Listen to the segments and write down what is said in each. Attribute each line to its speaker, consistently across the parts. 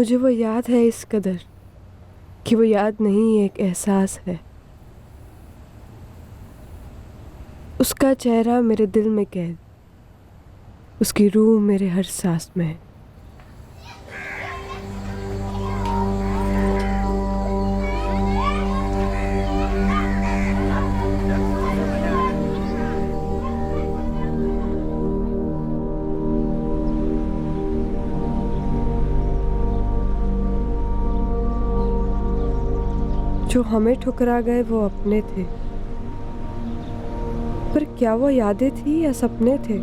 Speaker 1: मुझे वो याद है इस कदर कि वो याद नहीं एक एहसास है। उसका चेहरा मेरे दिल में कैद, उसकी रूह मेरे हर सांस में है। जो हमें ठुकरा गए वो अपने थे, पर क्या वो यादें थी या सपने थे?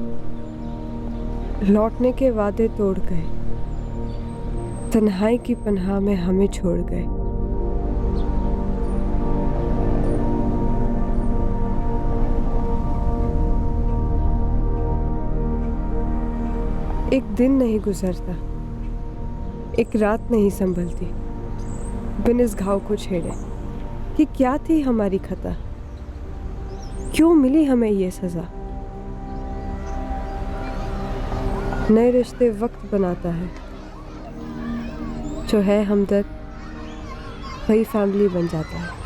Speaker 1: लौटने के वादे तोड़ गए, तन्हाई की पनाह में हमें छोड़ गए। एक दिन नहीं गुजरता, एक रात नहीं संभलती बिन इस घाव को छेड़े कि क्या थी हमारी खता, क्यों मिली हमें ये सजा। नए रिश्ते वक्त बनाता है, जो है हमदर्द वही फैमिली बन जाता है।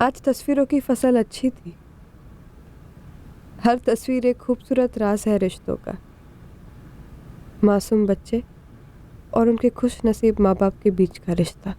Speaker 1: आज तस्वीरों की फसल अच्छी थी। हर तस्वीर एक खूबसूरत राज है रिश्तों का। मासूम बच्चे और उनके खुश नसीब माँ बाप के बीच का रिश्ता।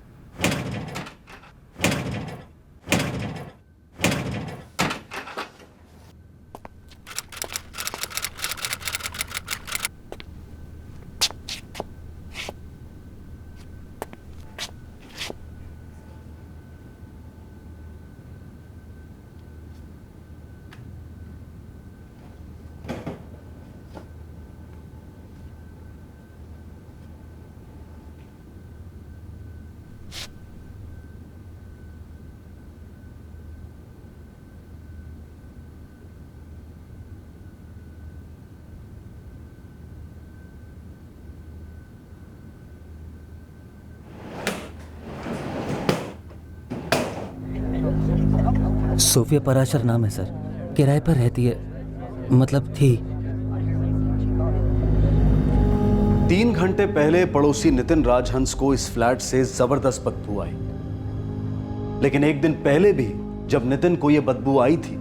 Speaker 2: सोफिया पराशर नाम है सर, किराए पर रहती है, मतलब थी।
Speaker 3: 3 घंटे पहले पड़ोसी नितिन राजहंस को इस फ्लैट से जबरदस्त बदबू आई, लेकिन एक दिन पहले भी जब नितिन को यह बदबू आई थी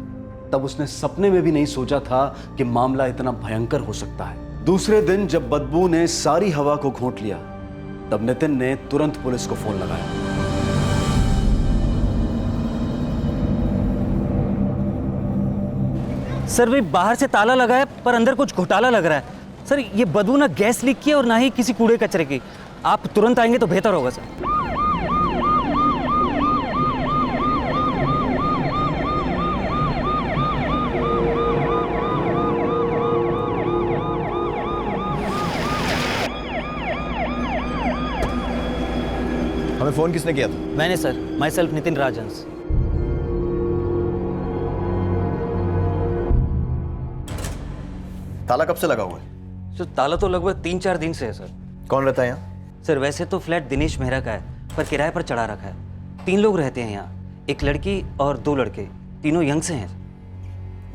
Speaker 3: तब उसने सपने में भी नहीं सोचा था कि मामला इतना भयंकर हो सकता है। दूसरे दिन जब बदबू ने सारी हवा को घोंट लिया तब नितिन ने तुरंत पुलिस को फोन लगाया।
Speaker 2: सर भाई बाहर से ताला लगा है पर अंदर कुछ घोटाला लग रहा है। सर ये बदबू ना गैस लीक की है और ना ही किसी कूड़े कचरे की। आप तुरंत आएंगे तो बेहतर होगा सर।
Speaker 4: हमें फोन किसने किया था?
Speaker 2: मैंने सर, माई सेल्फ नितिन राजहंस।
Speaker 4: ताला कब से लगा हुआ है?
Speaker 2: सर ताला तो लगभग 3-4 दिन से है सर।
Speaker 4: कौन रहता है यहाँ?
Speaker 2: सर वैसे तो फ्लैट दिनेश मेहरा का है पर किराए पर चढ़ा रखा है। 3 लोग रहते हैं यहाँ, एक लड़की और 2 लड़के, तीनों यंग से हैं।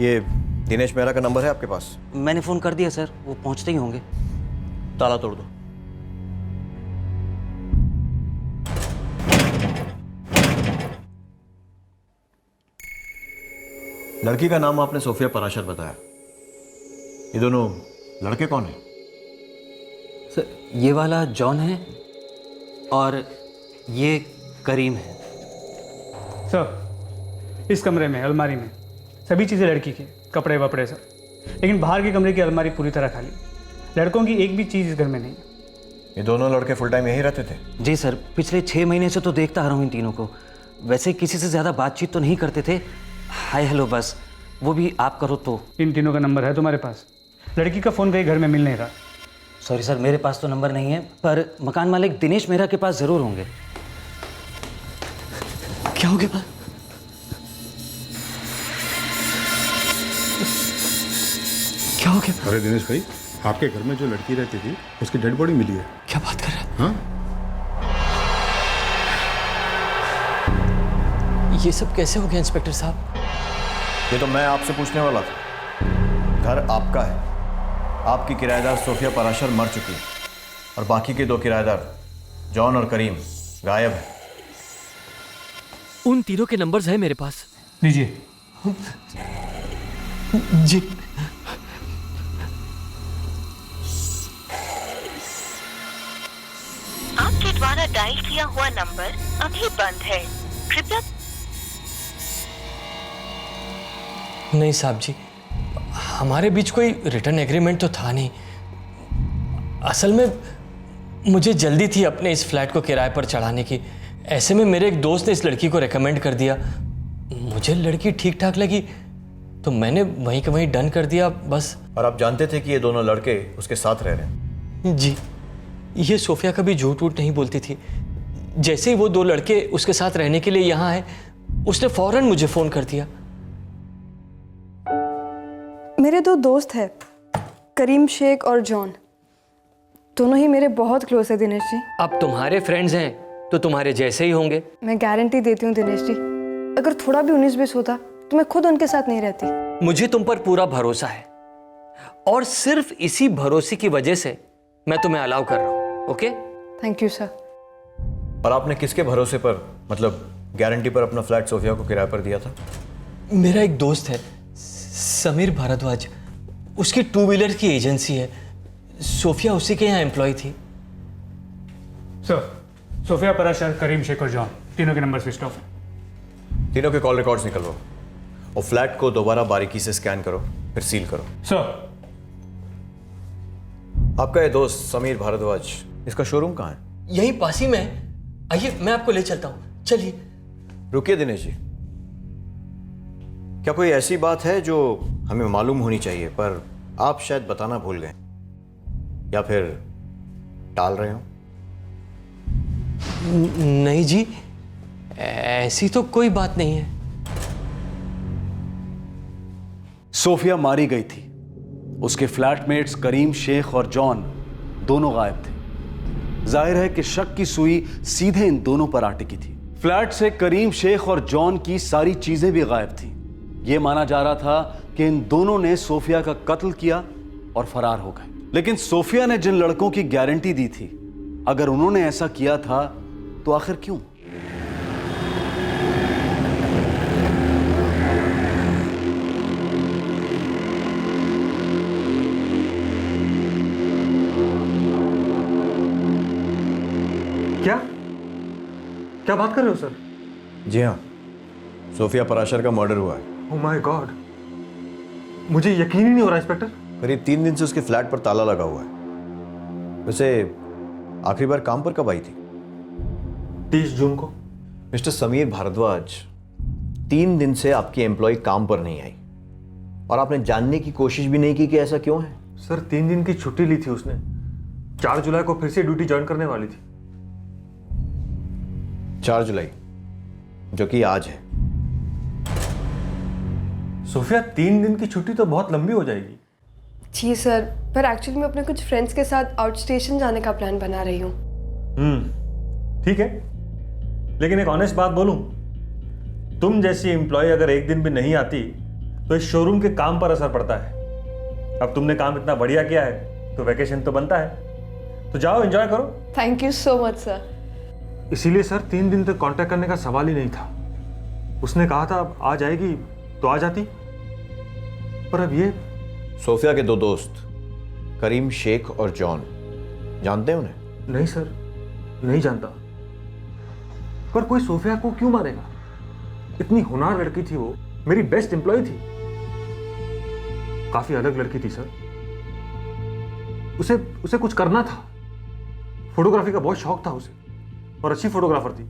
Speaker 4: ये दिनेश मेहरा का नंबर है आपके पास?
Speaker 2: मैंने फ़ोन कर दिया सर, वो पहुँचते ही होंगे।
Speaker 4: ताला तोड़ दो। लड़की का नाम आपने सोफिया पराशर बताया। ये दोनों लड़के कौन हैं?
Speaker 2: सर ये वाला जॉन है और ये करीम है।
Speaker 5: सर इस कमरे में अलमारी में सभी चीज़ें लड़की की, कपड़े वपड़े सब, लेकिन बाहर के कमरे की अलमारी पूरी तरह खाली। लड़कों की एक भी चीज़ इस घर में नहीं।
Speaker 4: ये दोनों लड़के फुल टाइम यहीं रहते थे?
Speaker 2: जी सर, पिछले 6 महीने से तो देखता आ रहा हूँ इन तीनों को। वैसे किसी से ज़्यादा बातचीत तो नहीं करते थे, हाय हेलो बस। वो भी आप करो तो।
Speaker 5: इन तीनों का नंबर है तुम्हारे पास? लड़की का फ़ोन कहीं घर में मिल नहीं रहा।
Speaker 2: सॉरी सर, मेरे पास तो नंबर नहीं है, पर मकान मालिक दिनेश मेहरा के पास ज़रूर होंगे।
Speaker 6: क्या हो गया? क्या हो गया?
Speaker 7: अरे दिनेश भाई, आपके घर में जो लड़की रहती थी उसकी डेड बॉडी मिली है।
Speaker 6: क्या बात कर रहे हैं?
Speaker 7: हाँ,
Speaker 6: ये सब कैसे हो गया इंस्पेक्टर साहब?
Speaker 4: ये तो मैं आपसे पूछने वाला था। घर आपका है, आपकी किराएदार सोफिया पराशर मर चुकी है और बाकी के 2 किराएदार जॉन और करीम गायब है।
Speaker 6: उन तीनों के नंबर्स हैं मेरे पास।
Speaker 5: लीजिए।
Speaker 6: जी।
Speaker 8: आपके द्वारा डायल किया हुआ नंबर अभी बंद है, कृपया।
Speaker 6: नहीं साहब जी, हमारे बीच कोई रिटर्न एग्रीमेंट तो था नहीं। असल में मुझे जल्दी थी अपने इस फ्लैट को किराए पर चढ़ाने की। ऐसे में मेरे एक दोस्त ने इस लड़की को रेकमेंड कर दिया। मुझे लड़की ठीक ठाक लगी तो मैंने वहीं के वहीं डन कर दिया बस।
Speaker 4: और आप जानते थे कि ये दोनों लड़के उसके साथ रह रहे हैं?
Speaker 6: जी, ये सोफिया कभी झूठ वूठ नहीं बोलती थी। जैसे ही वो 2 लड़के उसके साथ रहने के लिए यहाँ आए, उसने फौरन मुझे फ़ोन कर दिया।
Speaker 9: मेरे 2 दोस्त हैं, करीम शेख और जॉन। दोनों ही मेरे बहुत क्लोज है दिनेश जी।
Speaker 6: अब तुम्हारे फ्रेंड्स हैं तो तुम्हारे जैसे ही होंगे।
Speaker 9: मैं गारंटी देती हूँ दिनेश जी, अगर थोड़ा भी 19-20 होता तो मैं खुद उनके साथ नहीं रहती।
Speaker 6: मुझे तुम पर पूरा भरोसा है और सिर्फ इसी भरोसे की वजह से मैं तुम्हें अलाउ कर रहा हूँ। ओके?
Speaker 9: Thank you sir.
Speaker 4: और आपने किसके भरोसे पर, मतलब गारंटी पर, अपना फ्लैट सोफिया को किराए पर दिया था?
Speaker 6: मेरा एक दोस्त है समीर भारद्वाज, उसकी 2 व्हीलर की एजेंसी है। सोफिया उसी के यहाँ एम्प्लॉय थी।
Speaker 5: सर, सोफिया पराशर, करीम शेख और जॉन, तीनों के नंबर स्विच ऑफ हैं।
Speaker 4: तीनों के कॉल रिकॉर्ड्स निकलवाओ और फ्लैट को दोबारा बारीकी से स्कैन करो, फिर सील करो।
Speaker 5: सर।
Speaker 4: आपका ये दोस्त समीर भारद्वाज, इसका शोरूम कहाँ है?
Speaker 6: यहीं पास ही में है। आइए मैं आपको ले चलता हूँ, चलिए।
Speaker 4: रुकिए दिनेश जी, क्या कोई ऐसी बात है जो हमें मालूम होनी चाहिए पर आप शायद बताना भूल गए या फिर टाल रहे हो?
Speaker 6: नहीं जी, ऐसी तो कोई बात नहीं है।
Speaker 3: सोफिया मारी गई थी। उसके फ्लैटमेट्स करीम शेख और जॉन दोनों गायब थे। जाहिर है कि शक की सुई सीधे इन दोनों पर आ टिकी थी। फ्लैट से करीम शेख और जॉन की सारी चीजें भी गायब थी। यह माना जा रहा था कि इन दोनों ने सोफिया का कत्ल किया और फरार हो गए। लेकिन सोफिया ने जिन लड़कों की गारंटी दी थी, अगर उन्होंने ऐसा किया था तो आखिर क्यों?
Speaker 10: क्या बात कर रहे हो सर?
Speaker 4: जी हाँ, सोफिया पराशर का मर्डर हुआ है।
Speaker 10: ओह माय गॉड, मुझे यकीन ही नहीं हो रहा इंस्पेक्टर।
Speaker 4: करीब 3 दिन से उसके फ्लैट पर ताला लगा हुआ है। वैसे आखिरी बार काम पर कब आई थी?
Speaker 10: 30 जून को।
Speaker 4: मिस्टर समीर भारद्वाज, 3 दिन से आपकी एम्प्लॉय काम पर नहीं आई और आपने जानने की कोशिश भी नहीं की कि ऐसा क्यों है?
Speaker 10: सर 3 दिन की छुट्टी ली थी उसने। 4 जुलाई को फिर से ड्यूटी ज्वाइन करने वाली थी।
Speaker 4: 4 जुलाई, जो कि आज है।
Speaker 10: सोफिया 3 दिन की छुट्टी तो बहुत लंबी हो जाएगी।
Speaker 9: जी सर, पर एक्चुअली मैं अपने कुछ फ्रेंड्स के साथ आउट स्टेशन जाने का प्लान बना रही हूँ।
Speaker 10: ठीक है, लेकिन एक ऑनेस्ट बात बोलूं, तुम जैसी एम्प्लॉय अगर एक दिन भी नहीं आती तो इस शोरूम के काम पर असर पड़ता है। अब तुमने काम इतना बढ़िया किया है तो वैकेशन तो बनता है, तो जाओ एंजॉय करो।
Speaker 9: Thank you so much sir.
Speaker 10: इसीलिए सर 3 दिन तक कांटेक्ट करने का सवाल ही नहीं था। उसने कहा था आ जाएगी तो आ जाती, पर अब ये।
Speaker 4: सोफिया के 2 दोस्त करीम शेख और जॉन, जानते हैं उन्हें?
Speaker 10: नहीं सर, नहीं जानता। पर कोई सोफिया को क्यों मारेगा? इतनी होनहार लड़की थी वो, मेरी बेस्ट एम्प्लॉय थी। काफी अलग लड़की थी सर। उसे कुछ करना था। फोटोग्राफी का बहुत शौक था उसे और अच्छी फोटोग्राफर थी।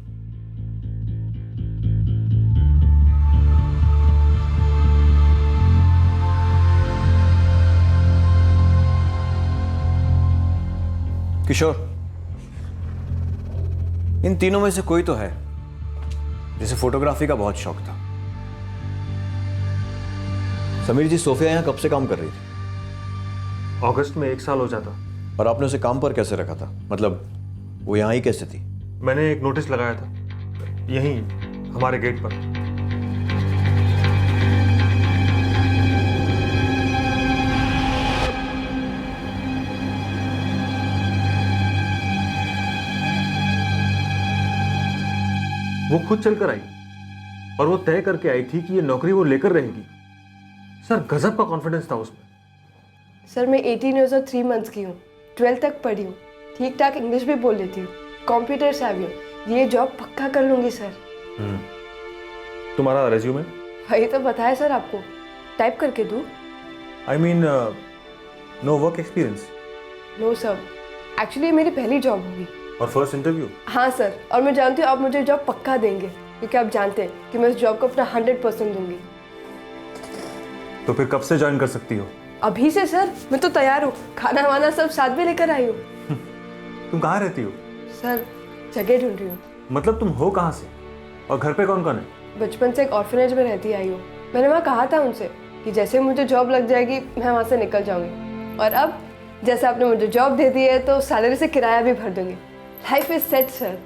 Speaker 4: किशोर, इन तीनों में से कोई तो है जिसे फोटोग्राफी का बहुत शौक था। समीर जी, सोफिया यहां कब से काम कर रही थी?
Speaker 10: अगस्त में 1 साल हो जाता।
Speaker 4: और आपने उसे काम पर कैसे रखा था? मतलब वो यहां ही कैसे थी?
Speaker 10: मैंने एक नोटिस लगाया था यहीं हमारे गेट पर। वो खुद चलकर आई और वो तय करके आई थी कि ये नौकरी वो लेकर रहेगी। सर, गजब का कॉन्फिडेंस था उसमें।
Speaker 9: सर, मैं 18 ईयर्स और 3 मंथ्स की हूँ, 12 तक पढ़ी हूँ, ठीक ठाक इंग्लिश भी बोल लेती हूँ, कंप्यूटर savvy हूँ, ये जॉब पक्का कर लूँगी सर।
Speaker 10: तुम्हारा रेज्यूमे?
Speaker 9: वही तो बताया सर आपको, टाइप करके दूँ?
Speaker 10: I mean no work experience?
Speaker 9: No sir, actually ये मेरी पहली जॉब होगी।
Speaker 10: और फर्स्ट इंटरव्यू?
Speaker 9: हाँ सर, और मैं जानती हूँ आप मुझे जॉब पक्का देंगे, क्योंकि आप जानते हैं कि मैं इस जॉब को अपना 100% दूंगी।
Speaker 10: तो फिर कब से ज्वाइन कर सकती हो?
Speaker 9: अभी से सर, मैं तो तैयार हूँ, खाना वाना सब साथ में लेकर आई हूँ।
Speaker 10: तुम कहाँ रहती हो?
Speaker 9: सर, जगह ढूंढ रही हूँ।
Speaker 10: मतलब तुम हो कहाँ से? और घर पे कौन कौन है?
Speaker 9: बचपन से एक ऑर्फनेज में रहती आई हूँ। मैंने वहाँ कहा था उनसे कि जैसे मुझे जॉब लग जाएगी मैं वहाँ से निकल जाऊँगी, और अब जैसे आपने मुझे जॉब दे दी है तो सैलरी से किराया भी भर दूंगी। Life is set sir.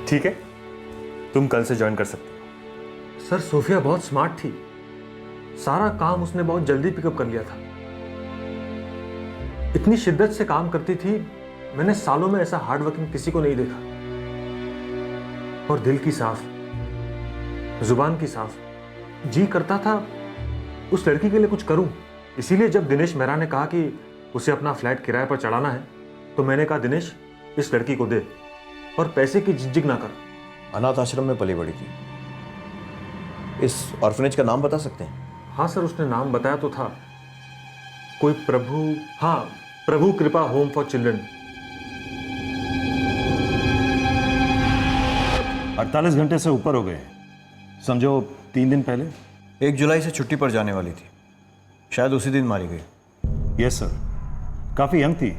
Speaker 10: ठीक है, तुम कल से ज्वाइन कर सकते हो। सर, सोफिया बहुत स्मार्ट थी, सारा काम उसने बहुत जल्दी पिकअप कर लिया था। इतनी शिद्दत से काम करती थी, मैंने सालों में ऐसा हार्ड वर्किंग किसी को नहीं देखा। और दिल की साफ, जुबान की साफ, जी करता था उस लड़की के लिए कुछ करूं। इसीलिए जब दिनेश मेहरा ने कहा कि उसे अपना फ्लैट किराए पर चढ़ाना है, तो मैंने कहा दिनेश, इस लड़की को दे और पैसे की झिझक ना कर।
Speaker 4: अनाथ आश्रम में पली बड़ी थी। इस ऑर्फनेज का नाम बता सकते हैं?
Speaker 10: हाँ सर, उसने नाम बताया तो था, कोई प्रभु, हाँ, प्रभु कृपा होम फॉर चिल्ड्रन।
Speaker 7: 48 घंटे से ऊपर हो गए, समझो 3 दिन पहले।
Speaker 4: 1 जुलाई से छुट्टी पर जाने वाली थी, शायद उसी दिन मारी गई।
Speaker 7: यस सर, काफ़ी यंग थी,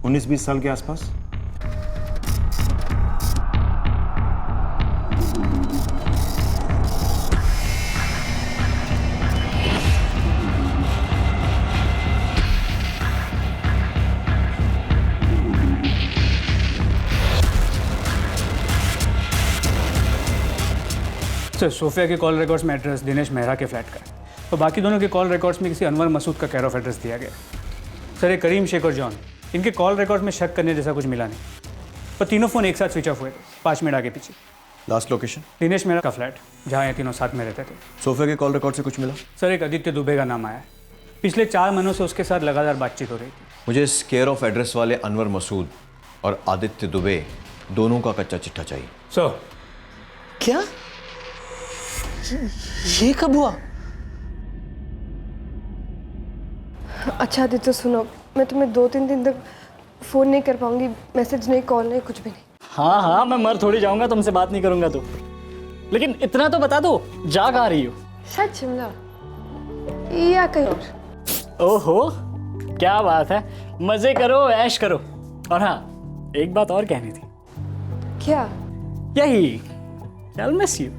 Speaker 7: 19-20 साल के आसपास।
Speaker 5: सर, सोफिया के कॉल रिकॉर्ड्स में एड्रेस दिनेश मेहरा के फ्लैट का है, और बाकी दोनों के कॉल रिकॉर्ड्स में किसी अनवर मसूद का केयर ऑफ एड्रेस दिया गया। सर, ये करीम शेख और जॉन, इनके कॉल रिकॉर्ड्स में शक करने जैसा कुछ मिला नहीं, पर तीनों फ़ोन एक साथ स्विच ऑफ हुए थे 5 मिनट आगे पीछे।
Speaker 4: Last location?
Speaker 5: दिनेश मेहरा का फ्लैट, जहाँ ये तीनों साथ में रहते थे।
Speaker 4: सोफिया के कॉल रिकॉर्ड से कुछ मिला?
Speaker 5: सर, एक आदित्य दुबे का नाम आया है, पिछले 4 महीनों से उसके साथ लगातार बातचीत हो रही थी।
Speaker 4: मुझे इस केयर ऑफ एड्रेस वाले अनवर मसूद और आदित्य दुबे दोनों का कच्चा चिट्ठा चाहिए।
Speaker 5: सर,
Speaker 6: क्या? ये कब हुआ?
Speaker 9: अच्छा आदित्य सुनो, मैं तुम्हें 2-3 दिन तक फ़ोन नहीं कर पाऊंगी, मैसेज नहीं, कॉल नहीं, कुछ भी नहीं।
Speaker 11: हाँ हाँ, मैं मर थोड़ी जाऊंगा तुमसे बात नहीं करूंगा तो। लेकिन इतना तो बता दो, जा कहाँ रही हो?
Speaker 9: शायद शिमला या कहीं और।
Speaker 11: ओहो, क्या बात है, मजे करो, ऐश करो। और हाँ, एक बात और कहनी थी।
Speaker 9: क्या?
Speaker 11: यही, I'll miss you।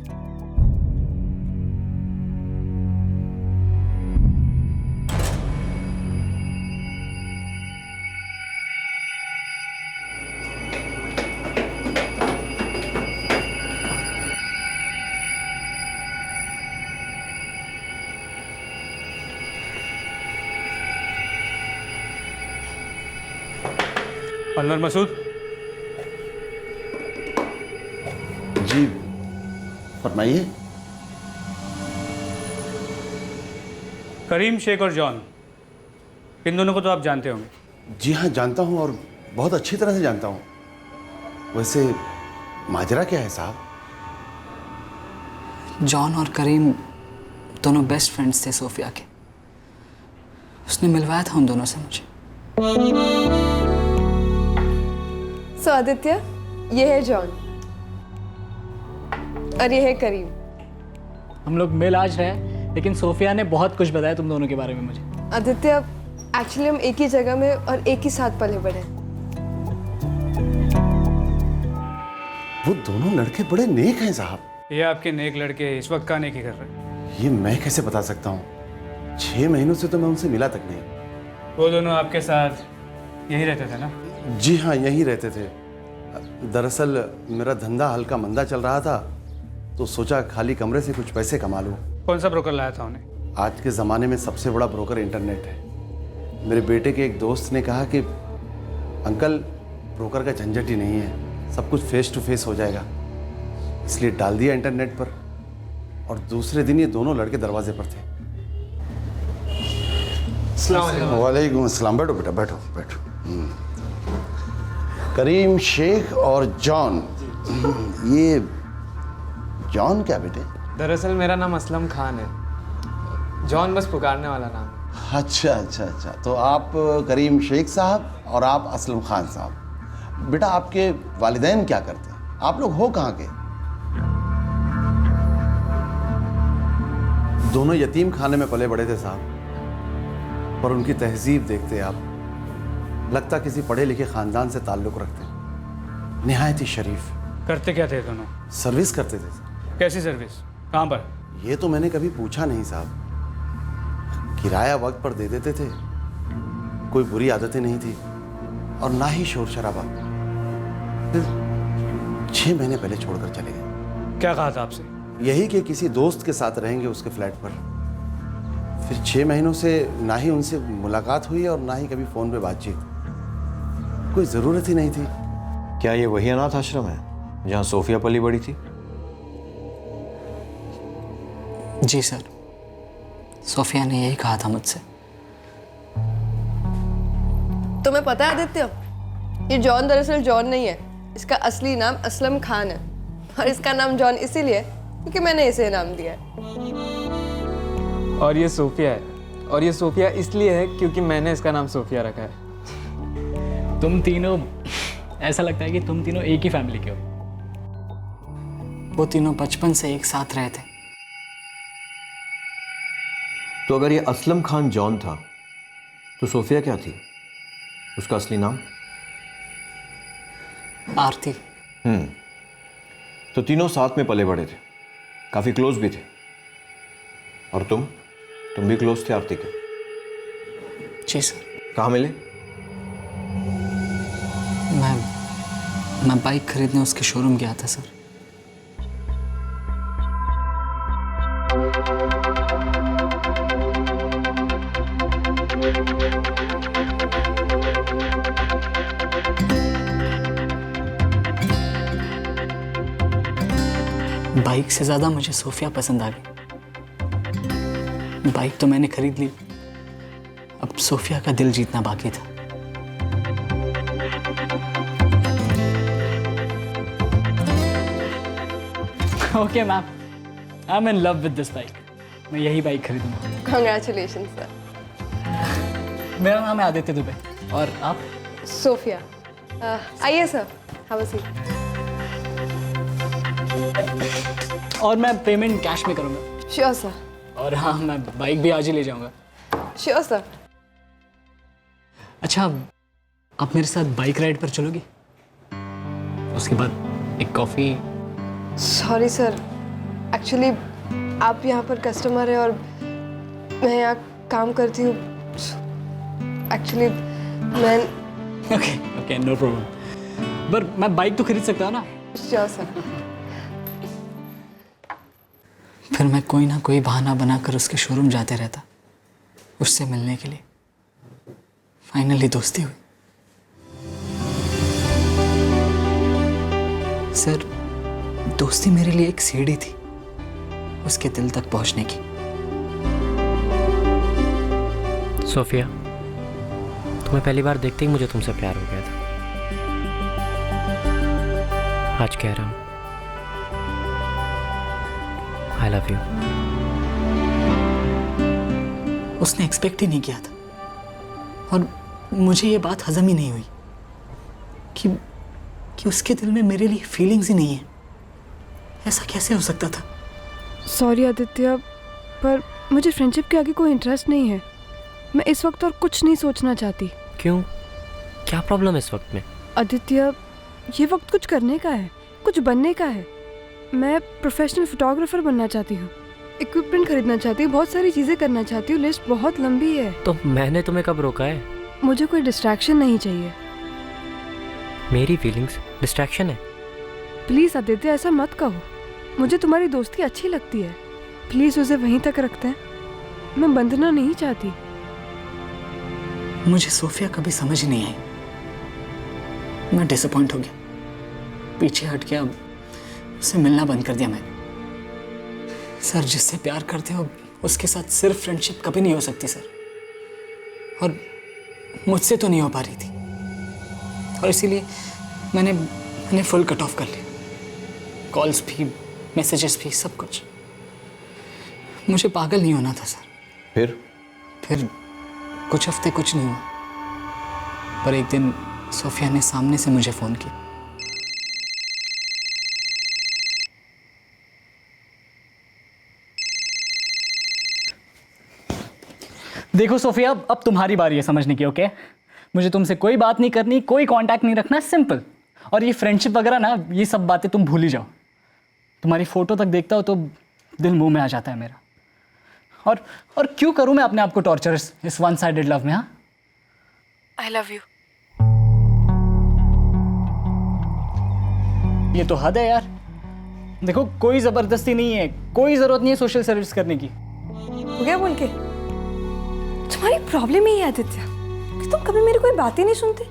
Speaker 5: Anwar Masood,
Speaker 12: जी फरमाइए।
Speaker 5: करीम शेख और जॉन, इन दोनों को तो आप जानते होंगे।
Speaker 12: जी हाँ, जानता हूँ और बहुत अच्छी तरह से जानता हूँ। वैसे माजरा क्या है साहब?
Speaker 13: जॉन और करीम दोनों बेस्ट फ्रेंड्स थे सोफिया के। उसने मिलवाया था उन दोनों से मुझे।
Speaker 9: सो आदित्य, ये है जॉन और ये है करीम।
Speaker 11: हम लोग मिल आज रहे हैं, लेकिन सोफिया ने बहुत कुछ बताया तुम दोनों के बारे में मुझे।
Speaker 9: आदित्य, एक्चुअली हम एक ही जगह में और एक ही साथ पले बड़े हैं।
Speaker 12: वो दोनों लड़के बड़े नेक हैं साहब।
Speaker 5: ये आपके नेक लड़के इस वक्त का नेकी कर रहे हैं।
Speaker 12: ये मैं कैसे बता सकता हूँ? 6 महीनों से तो मैं उनसे मिला तक नहीं।
Speaker 5: वो दोनों आपके साथ यहीं रहते थे ना?
Speaker 12: जी हाँ, यहीं रहते थे। दरअसल मेरा धंधा हल्का मंदा चल रहा था, तो सोचा खाली कमरे से कुछ पैसे कमा लूँ।
Speaker 5: कौन सा ब्रोकर लाया था उन्हें?
Speaker 12: आज के ज़माने में सबसे बड़ा ब्रोकर इंटरनेट है। मेरे बेटे के एक दोस्त ने कहा कि अंकल, ब्रोकर का झंझट ही नहीं है, सब कुछ फेस टू फेस हो जाएगा, इसलिए डाल दिया इंटरनेट पर। और दूसरे दिन ये दोनों लड़के दरवाजे पर थे। वालेकुम अस्सलाम। बैठो बेटा, बैठो बैठो। करीम शेख और जॉन। ये जॉन क्या बेटे?
Speaker 14: दरअसल मेरा नाम असलम खान है, जॉन बस पुकारने वाला नाम है।
Speaker 12: अच्छा अच्छा अच्छा, तो आप करीम शेख साहब और आप असलम खान साहब। बेटा, आपके वालिदैन क्या करते हैं? आप लोग हो कहाँ के? दोनों यतीम खाने में पले बड़े थे साहब, पर उनकी तहजीब देखते आप, लगता किसी पढ़े लिखे खानदान से ताल्लुक़ रखते। निहायत ही शरीफ।
Speaker 5: करते क्या थे दोनों?
Speaker 12: सर्विस करते थे।
Speaker 5: कैसी सर्विस? कहाँ पर?
Speaker 12: ये तो मैंने कभी पूछा नहीं साहब। किराया वक्त पर दे देते थे, कोई बुरी आदतें नहीं थी और ना ही शोर शराबा। फिर 6 महीने पहले छोड़कर चले गए।
Speaker 5: क्या कहा था आपसे?
Speaker 12: यही कि किसी दोस्त के साथ रहेंगे उसके फ्लैट पर। फिर 6 महीनों से ना ही उनसे मुलाकात हुई और ना ही कभी फ़ोन पे बातचीत। कोई ज़रूरत ही नहीं थी।
Speaker 4: क्या ये वही अनाथ आश्रम है जहाँ सोफिया पली बड़ी थी?
Speaker 13: जी सर, सोफिया ने यही कहा था मुझसे।
Speaker 9: तुम्हें पता है आदित्य, ये जॉन दरअसल जॉन नहीं है, इसका असली नाम असलम खान है। और इसका नाम जॉन इसीलिए क्योंकि मैंने इसे नाम दिया है।
Speaker 14: और ये सोफिया है, और ये सोफिया इसलिए है क्योंकि मैंने इसका नाम सोफिया रखा है।
Speaker 11: तुम तीनों, ऐसा लगता है कि तुम तीनों एक ही फैमिली के हो।
Speaker 13: वो तीनों बचपन से एक साथ रहे थे।
Speaker 4: तो अगर ये असलम खान जॉन था, तो सोफिया क्या थी? उसका असली नाम?
Speaker 13: आरती।
Speaker 4: तो तीनों साथ में पले बड़े थे, काफी क्लोज भी थे। और तुम भी क्लोज थे आरती के?
Speaker 13: जी सर।
Speaker 4: कहाँ मिले?
Speaker 13: मैं बाइक खरीदने उसके शोरूम गया था सर। बाइक से ज़्यादा मुझे सोफिया पसंद आ गई। बाइक तो मैंने खरीद ली, अब सोफिया का दिल जीतना बाकी था।
Speaker 11: Okay ma'am, I am in love with this bike. मैं यही बाइक खरीदूंगा।
Speaker 9: Congratulations sir.
Speaker 11: मेरा नाम है आदित्य दुबे। और आप?
Speaker 9: सोफिया। आइए सर, हैव अ सीट।
Speaker 11: और मैं पेमेंट कैश में करूंगा।
Speaker 9: Sure sir.
Speaker 11: और हाँ, मैं बाइक भी आज ही ले जाऊंगा।
Speaker 9: Sure sir.
Speaker 11: अच्छा, आप मेरे साथ बाइक राइड पर चलोगी? उसके बाद एक कॉफ़ी।
Speaker 9: सॉरी सर, एक्चुअली आप यहाँ पर कस्टमर है और मैं यहाँ काम करती हूँ। एक्चुअली मैं
Speaker 11: ओके नो प्रॉब्लम, पर मैं बाइक तो खरीद सकता हूँ ना?
Speaker 9: Sure sir.
Speaker 13: फिर मैं कोई ना कोई बहाना बनाकर उसके शोरूम जाते रहता, उससे मिलने के लिए। फाइनली दोस्ती हुई। सर, दोस्ती मेरे लिए एक सीढ़ी थी उसके दिल तक पहुंचने की।
Speaker 15: सोफिया, तुम्हें पहली बार देखते ही मुझे तुमसे प्यार हो गया था। आज कह रहा हूं, आई लव यू।
Speaker 13: उसने एक्सपेक्ट ही नहीं किया था और मुझे ये बात हजम ही नहीं हुई कि उसके दिल में मेरे लिए फीलिंग्स ही नहीं है। ऐसा कैसे हो सकता था?
Speaker 1: सॉरी आदित्य, पर मुझे फ्रेंडशिप के आगे कोई इंटरेस्ट नहीं है।
Speaker 9: मैं इस वक्त और कुछ नहीं सोचना चाहती।
Speaker 15: क्यों? क्या प्रॉब्लम है इस वक्त में?
Speaker 9: आदित्य, ये वक्त कुछ करने का है, कुछ बनने का है। मैं प्रोफेशनल फोटोग्राफर बनना चाहती हूँ, इक्विपमेंट खरीदना चाहती हूँ, बहुत सारी चीज़ें करना चाहती हूँ। लिस्ट बहुत लंबी है।
Speaker 15: तो मैंने तुम्हें कब रोका है?
Speaker 9: मुझे कोई डिस्ट्रैक्शन नहीं चाहिए।
Speaker 15: मेरी फीलिंग्स डिस्ट्रैक्शन है?
Speaker 9: प्लीज़ आदित्य, ऐसा मत कहो। मुझे तुम्हारी दोस्ती अच्छी लगती है, प्लीज़ उसे वहीं तक रखते हैं। मैं बंधना नहीं चाहती।
Speaker 13: मुझे सोफिया कभी समझ नहीं आई। मैं डिसअपॉइंट हो गया, पीछे हट गया, उससे मिलना बंद कर दिया मैंने। सर, जिससे प्यार करते हो उसके साथ सिर्फ फ्रेंडशिप कभी नहीं हो सकती सर, और मुझसे तो नहीं हो पा रही थी, और इसीलिए मैंने फुल कट ऑफ कर लिया। कॉल्स भी, मैसेजेस भी, सब कुछ। मुझे पागल नहीं होना था सर। फिर कुछ हफ्ते कुछ नहीं हुआ, पर एक दिन सोफिया ने सामने से मुझे फ़ोन किया।
Speaker 11: देखो सोफिया, अब तुम्हारी बारी है समझने की, ओके? मुझे तुमसे कोई बात नहीं करनी, कोई कांटेक्ट नहीं रखना, सिंपल। और ये फ्रेंडशिप वगैरह ना, ये सब बातें तुम भूल ही जाओ। तुम्हारी फोटो तक देखता हो तो दिल मुंह में आ जाता है मेरा। और क्यों करूं मैं अपने आप को टॉर्चर इस वन साइडेड लव में? हाँ,
Speaker 9: आई लव यू।
Speaker 11: ये तो हद है यार। देखो, कोई जबरदस्ती नहीं है, कोई जरूरत नहीं है सोशल सर्विस करने की।
Speaker 9: हो गया बोल के? तुम्हारी प्रॉब्लम ही है आदित्य कि तुम कभी मेरी कोई बात ही नहीं सुनते।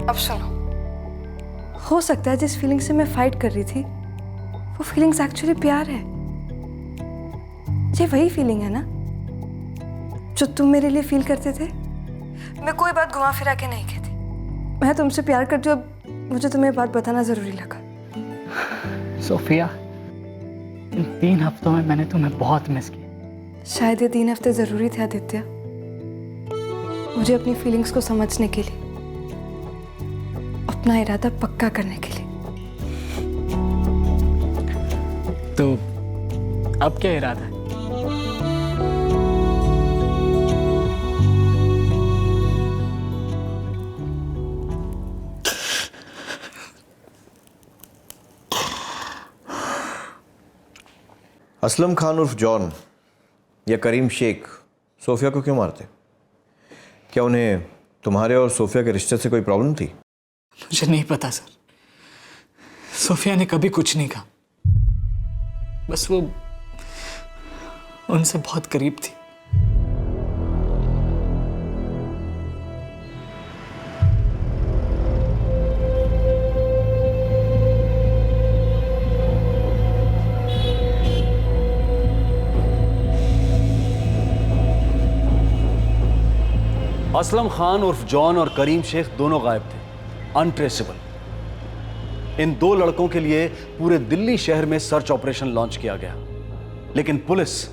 Speaker 9: अब सुनो, हो सकता है जिस फीलिंग से मैं फाइट कर रही थी वो फीलिंग्स एक्चुअली प्यार है। ये वही फीलिंग है ना जो तुम मेरे लिए फील करते थे। मैं कोई बात घुमा फिरा के नहीं कहती, मैं तुमसे प्यार करती हूँ। अब मुझे तुम्हें बात बताना जरूरी लगा।
Speaker 11: सोफिया, इन 3 हफ्तों में मैंने तुम्हें बहुत मिस किया।
Speaker 9: शायद ये 3 हफ्ते जरूरी थे आदित्य, मुझे अपनी फीलिंग्स को समझने के लिए, अपना इरादा पक्का करने के लिए।
Speaker 11: तो अब क्या इरादा है?
Speaker 4: असलम खान उर्फ जॉन या करीम शेख सोफिया को क्यों मारते? क्या उन्हें तुम्हारे और सोफिया के रिश्ते से कोई प्रॉब्लम थी?
Speaker 13: मुझे नहीं पता सर। सोफिया ने कभी कुछ नहीं कहा, बस वो उनसे बहुत करीब थी।
Speaker 3: असलम खान उर्फ जॉन और करीम शेख दोनों गायब थे, अनट्रेसेबल। इन 2 लड़कों के लिए पूरे दिल्ली शहर में सर्च ऑपरेशन लॉन्च किया गया, लेकिन पुलिस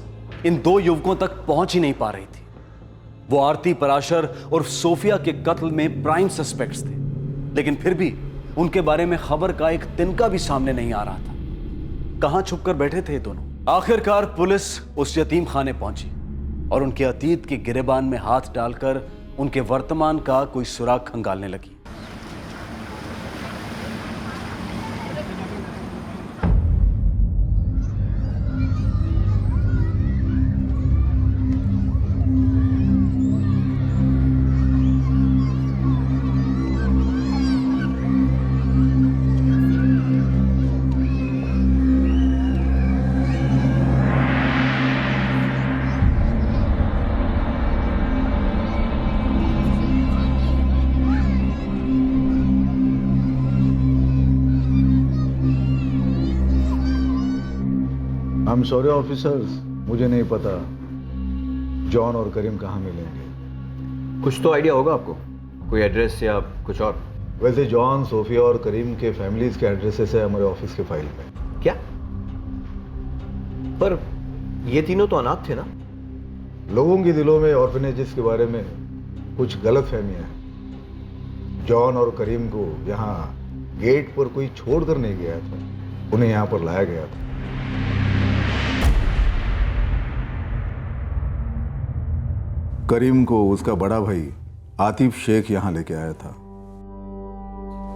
Speaker 3: इन 2 युवकों तक पहुंच ही नहीं पा रही थी। वो आरती पराशर उर्फ सोफिया के कत्ल में प्राइम सस्पेक्ट्स थे, लेकिन फिर भी उनके बारे में खबर का एक तिनका भी सामने नहीं आ रहा था। कहां छुपकर बैठे थे ये दोनों? आखिरकार पुलिस उस यतीम खाने पहुंची और उनके अतीत के गिरेबान में हाथ डालकर उनके वर्तमान का कोई सुराग खंगालने लगी।
Speaker 7: I'm sorry ऑफिसर्स, मुझे नहीं पता जॉन और करीम कहाँ मिलेंगे।
Speaker 4: कुछ तो आइडिया होगा आपको, कोई एड्रेस या कुछ और?
Speaker 7: वैसे जॉन, सोफिया और करीम के फैमिलीज के एड्रेसेस है हमारे ऑफिस के फाइल में।
Speaker 4: क्या? पर ये तीनों तो अनाथ थे ना?
Speaker 7: लोगों के दिलों में ऑर्फनेजेस के बारे में कुछ गलत फहमियाँ हैं। जॉन और करीम को यहाँ गेट पर कोई छोड़ कर नहीं गया था, उन्हें यहाँ पर लाया गया था। करीम को उसका बड़ा भाई आतिफ शेख यहाँ लेके आया था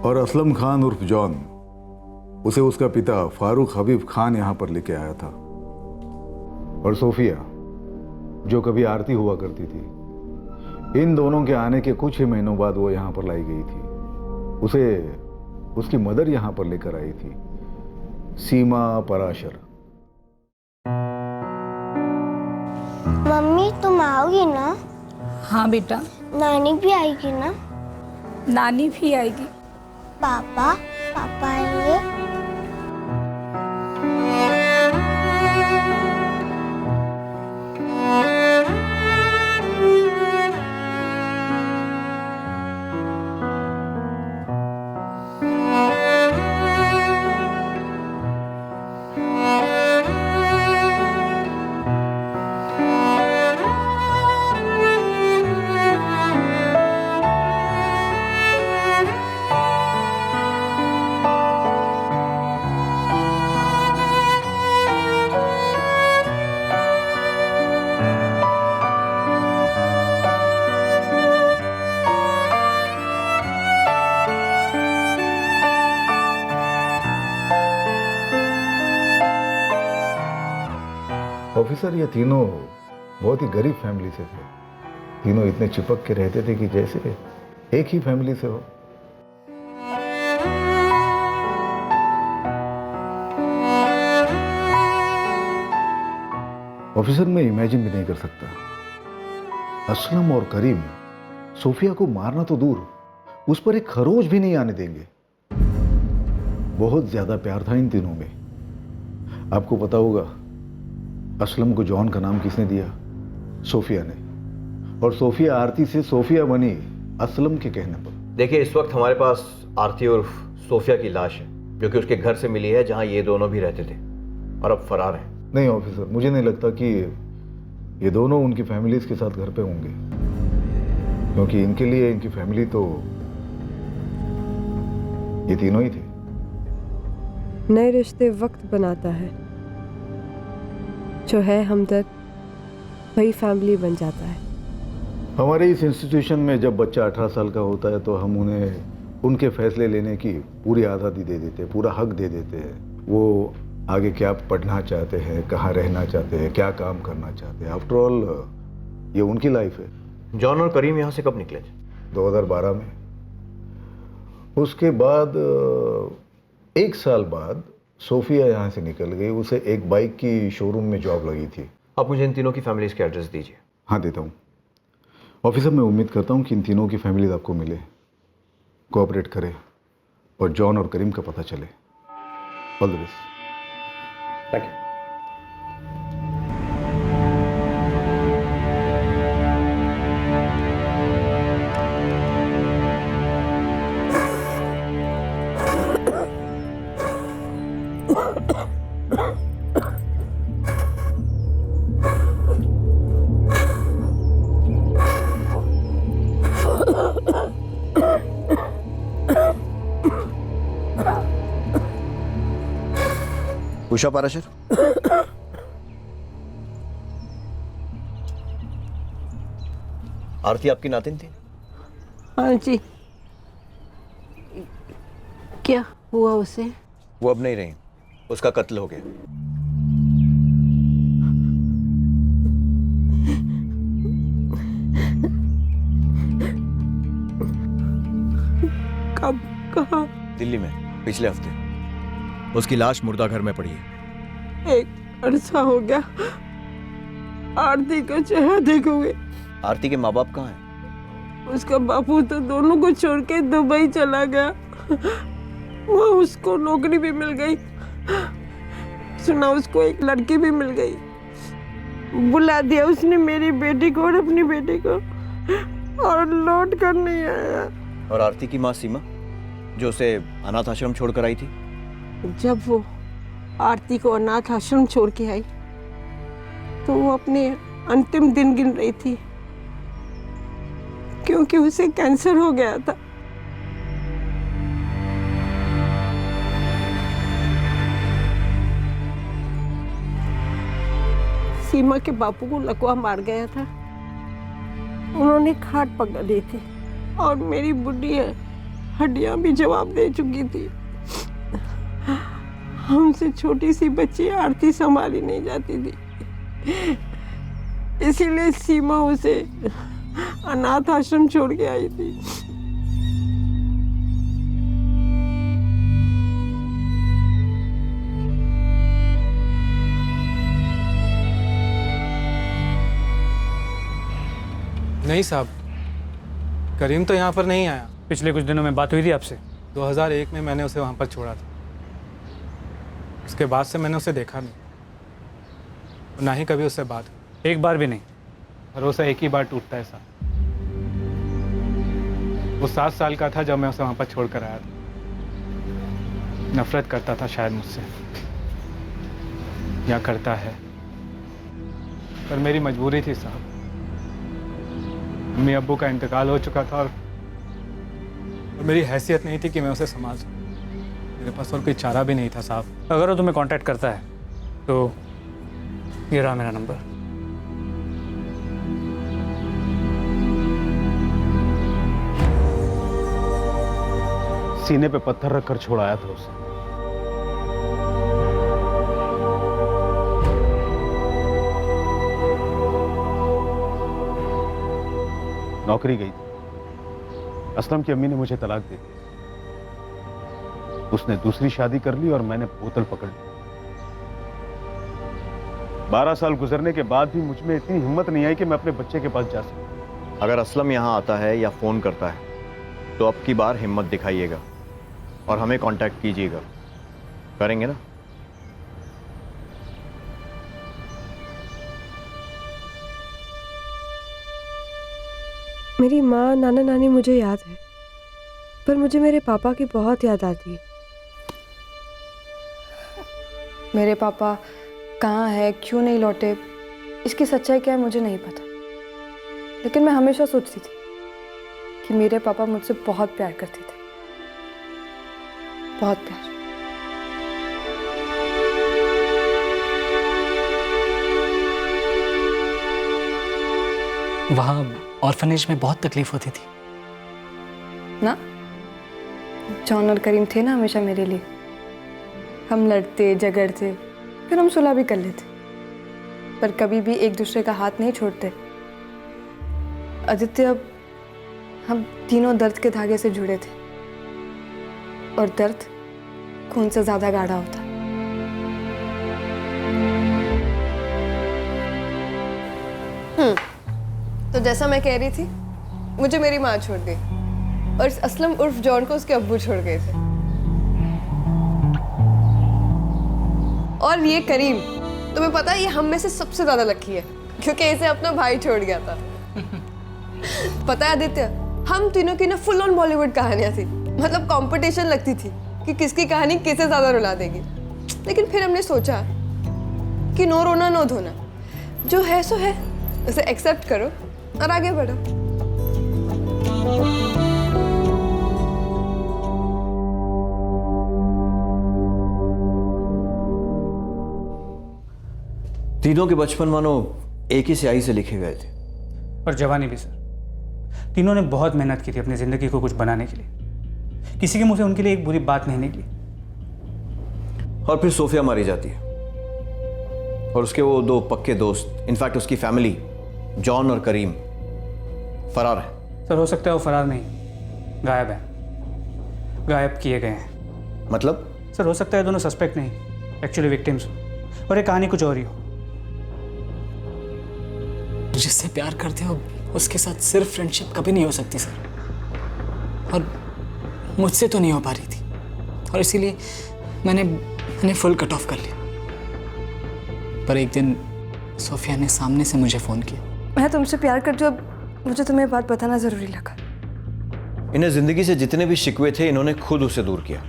Speaker 7: और असलम खान उर्फ जॉन उसे उसका पिता फारूक हबीब खान यहाँ पर लेके आया था। और सोफिया जो कभी आरती हुआ करती थी, इन दोनों के आने के कुछ ही महीनों बाद वो यहाँ पर लाई गई थी। उसे उसकी मदर यहाँ पर लेकर आई थी, सीमा पराशर।
Speaker 16: मम्मी तुम आओगी ना?
Speaker 17: हाँ बेटा।
Speaker 16: नानी भी आएगी ना?
Speaker 17: नानी भी आएगी।
Speaker 16: पापा पापा आएंगे?
Speaker 7: ऑफिसर, ये तीनों बहुत ही गरीब फैमिली से थे। तीनों इतने चिपक के रहते थे कि जैसे एक ही फैमिली से हो। ऑफिसर, मैं इमेजिन भी नहीं कर सकता, असलम और करीम सोफिया को मारना तो दूर, उस पर एक खरोच भी नहीं आने देंगे। बहुत ज्यादा प्यार था इन तीनों में। आपको पता होगा असलम को जॉन का नाम किसने दिया? सोफिया ने। और सोफिया आरती से सोफिया बनी असलम के कहने पर।
Speaker 4: देखिए, इस वक्त हमारे पास आरती और सोफिया की लाश है जो कि उसके घर से मिली है, जहां ये दोनों भी रहते थे, और अब फरार हैं।
Speaker 7: नहीं ऑफिसर, मुझे नहीं लगता कि ये दोनों उनकी फैमिलीज के साथ घर पे होंगे, क्योंकि इनके लिए इनकी फैमिली तो ये तीनों ही थे।
Speaker 1: नए रिश्ते वक्त बनाता है, जो है हमदर्द वही फैमिली बन जाता है।
Speaker 7: हमारे इस इंस्टीट्यूशन में जब बच्चा 18 साल का होता है तो हम उन्हें उनके फैसले लेने की पूरी आज़ादी दे देते हैं, पूरा हक दे देते हैं। वो आगे क्या पढ़ना चाहते हैं, कहाँ रहना चाहते हैं, क्या काम करना चाहते हैं। आफ्टर ऑल ये उनकी लाइफ है।
Speaker 4: जॉन और करीम यहाँ से कब निकले थे?
Speaker 7: 2012 में। उसके बाद 1 साल बाद सोफिया यहाँ से निकल गई। उसे एक बाइक की शोरूम में जॉब लगी थी।
Speaker 4: आप मुझे इन तीनों की फैमिलीज के एड्रेस दीजिए।
Speaker 7: हाँ, देता हूँ। ऑफिसर, मैं उम्मीद करता हूँ कि इन तीनों की फैमिलीज आपको मिले, कोऑपरेट करें और जॉन और करीम का पता चले। All the best.
Speaker 4: Thank you. Usha Parashar, Aarti आपकी नातिन थी?
Speaker 18: हाँ जी। क्या हुआ उसे?
Speaker 4: वो अब नहीं रही, उसका कत्ल हो गया।
Speaker 18: कब, कहाँ?
Speaker 4: दिल्ली में, पिछले हफ्ते। उसकी लाश मुर्दा घर में पड़ी है।
Speaker 18: एक अरसा हो गया आरती का चेहरा देखे हुए।
Speaker 4: आरती के माँ बाप कहाँ हैं?
Speaker 18: उसका बापू तो दोनों को छोड़ के दुबई चला गया। वहाँ उसको नौकरी भी मिल गई। सुना उसको एक लड़की भी मिल गई। बुला दिया उसने मेरी बेटी को और अपनी बेटी को, और लौट कर नहीं आया।
Speaker 4: और आरती की माँ सीमा, जो उसे अनाथ आश्रम छोड़कर आई थी?
Speaker 18: जब वो आरती को अनाथ आश्रम छोड़ के आई तो वो अपने अंतिम दिन गिन रही थी, क्योंकि उसे कैंसर हो गया था। सीमा के बापू को लकवा मार गया था। उन्होंने खाट पकड़ ली थी और मेरी बुढ़ी हड्डियां भी जवाब दे चुकी थी। हमसे छोटी सी बच्ची आरती संभाली नहीं जाती थी, इसीलिए सीमा उसे अनाथ आश्रम छोड़ के आई थी।
Speaker 14: नहीं साहब, करीम तो यहाँ पर नहीं आया।
Speaker 5: पिछले कुछ दिनों में बात हुई थी आपसे?
Speaker 14: 2001 में मैंने उसे वहाँ पर छोड़ा था। उसके बाद से मैंने उसे देखा नहीं, ना ही कभी उससे बात हुई।
Speaker 5: एक बार भी नहीं? भरोसा एक ही बार टूटता है साहब। वो 7 साल का था जब मैं उसे वहाँ पर छोड़ कर आया था। नफरत करता था शायद मुझसे, या करता है, पर मेरी मजबूरी थी साहब। मम्मी अब्बू का इंतकाल हो चुका था और मेरी हैसियत नहीं थी कि मैं उसे संभाल सकूं। मेरे पास और कोई चारा भी नहीं था साहब। अगर वो तुम्हें कांटेक्ट करता है तो ये रहा मेरा नंबर।
Speaker 3: सीने पे पत्थर रखकर छोड़ाया था उसे। नौकरी गई थी। असलम की अम्मी ने मुझे तलाक दे दी। उसने दूसरी शादी कर ली और मैंने बोतल पकड़ ली। 12 साल गुजरने के बाद भी मुझ में इतनी हिम्मत नहीं आई कि मैं अपने बच्चे के पास जा सकूं।
Speaker 4: अगर असलम यहाँ आता है या फ़ोन करता है तो अब की बार हिम्मत दिखाइएगा और हमें कांटेक्ट कीजिएगा। करेंगे ना?
Speaker 1: मेरी माँ नाना नानी मुझे याद है, पर मुझे मेरे पापा की बहुत याद आती है।
Speaker 9: मेरे पापा कहाँ है, क्यों नहीं लौटे, इसकी सच्चाई क्या है मुझे नहीं पता, लेकिन मैं हमेशा सोचती थी कि मेरे पापा मुझसे बहुत प्यार करते थे, बहुत प्यार।
Speaker 11: वहाँ ऑर्फनेज में बहुत तकलीफ होती थी
Speaker 9: ना? जॉन और करीम थे ना हमेशा मेरे लिए। हम लड़ते झगड़ते, फिर हम सुलह भी कर लेते, पर कभी भी एक दूसरे का हाथ नहीं छोड़ते। आदित्य, अब हम तीनों दर्द के धागे से जुड़े थे, और दर्द खून से ज्यादा गाढ़ा होता। तो जैसा मैं कह रही थी, मुझे मेरी माँ छोड़ गई और इस असलम उर्फ जॉन को उसके अब्बू छोड़ गए थे। और ये करीम, तुम्हें पता है ये हम में से सबसे ज्यादा लकी है, क्योंकि इसे अपना भाई छोड़ गया था। पता है आदित्य, हम तीनों की ना फुल ऑन बॉलीवुड कहानियां थी। मतलब कंपटीशन लगती थी कि किसकी कहानी किसे ज्यादा रुला देगी। लेकिन फिर हमने सोचा कि नो रोना नो धोना, जो है सो है, उसे एक्सेप्ट करो और आगे बढ़ो।
Speaker 4: तीनों के बचपन मानो एक ही स्याही से लिखे गए थे।
Speaker 5: और जवानी भी सर। तीनों ने बहुत मेहनत की थी अपनी जिंदगी को कुछ बनाने के लिए। किसी के मुंह से उनके लिए एक बुरी बात नहीं निकली।
Speaker 4: और फिर सोफिया मारी जाती है और उसके वो 2 पक्के दोस्त, इनफैक्ट उसकी फैमिली, जॉन और करीम, फरार है।
Speaker 5: सर हो सकता है वो फरार नहीं, गायब है, गायब किए गए हैं।
Speaker 4: मतलब?
Speaker 5: सर हो सकता है दोनों सस्पेक्ट नहीं, एक्चुअली विक्टिम्स हो, और ये कहानी कुछ और ही हो।
Speaker 13: जिससे प्यार करते हो उसके साथ सिर्फ फ्रेंडशिप कभी नहीं हो सकती सर, और मुझसे तो नहीं हो पा रही थी, और इसीलिए मैंने फुल कट ऑफ कर लिया। पर एक दिन सोफिया ने सामने से मुझे फ़ोन किया।
Speaker 9: मैं तुमसे प्यार करती हूँ, अब मुझे तुम्हें बात बताना ज़रूरी लगा।
Speaker 4: इन्हें ज़िंदगी से जितने भी शिकवे थे इन्होंने खुद उसे दूर किया।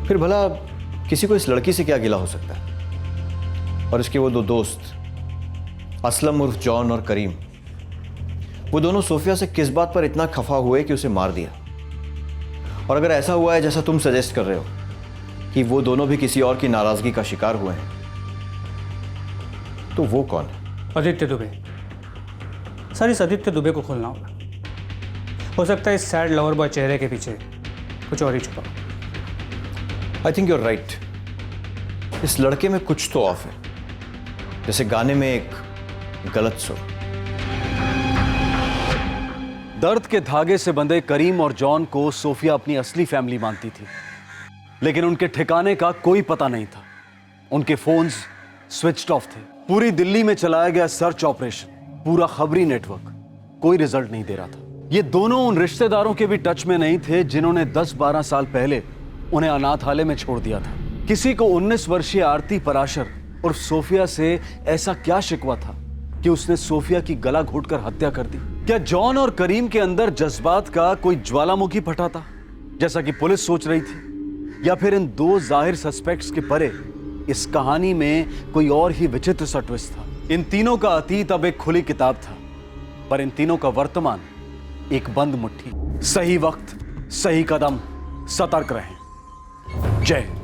Speaker 4: फिर भला किसी को इस लड़की से क्या गिला हो सकता है? और इसके वो 2 दोस्त, असलम उर्फ जॉन और करीम, वो दोनों सोफिया से किस बात पर इतना खफा हुए कि उसे मार दिया? और अगर ऐसा हुआ है जैसा तुम सजेस्ट कर रहे हो कि वो दोनों भी किसी और की नाराजगी का शिकार हुए हैं, तो वो कौन है?
Speaker 5: आदित्य दुबे। सर इस आदित्य दुबे को खोलना होगा। हो सकता है इस सैड लवर बॉय चेहरे के पीछे कुछ और ही छुपा।
Speaker 4: I think you are right. इस लड़के में कुछ तो ऑफ है, जैसे गाने में एक गलत सुर।
Speaker 3: दर्द के धागे से बंधे करीम और जॉन को सोफिया अपनी असली फैमिली मानती थी, लेकिन उनके ठिकाने का कोई पता नहीं था। उनके फोन्स स्विच्ड ऑफ थे। पूरी दिल्ली में चलाया गया सर्च ऑपरेशन, पूरा खबरी नेटवर्क, कोई रिजल्ट नहीं दे रहा था। ये दोनों उन रिश्तेदारों के भी टच में नहीं थे जिन्होंने 10-12 साल पहले उन्हें अनाथालय में छोड़ दिया था। किसी को 19 वर्षीय आरती पराशर और सोफिया से ऐसा क्या शिकवा था कि उसने सोफिया की गला घोंटकर हत्या कर दी? क्या जॉन और करीम के अंदर जज्बात का कोई ज्वालामुखी फटा था, जैसा कि पुलिस सोच रही थी? या फिर इन दो जाहिर सस्पेक्ट्स के परे इस कहानी में कोई और ही विचित्र सा ट्विस्ट था? इन तीनों का अतीत अब एक खुली किताब था, पर इन तीनों का वर्तमान एक बंद मुट्ठी। सही वक्त, सही कदम, सतर्क रहें। जय हिंद।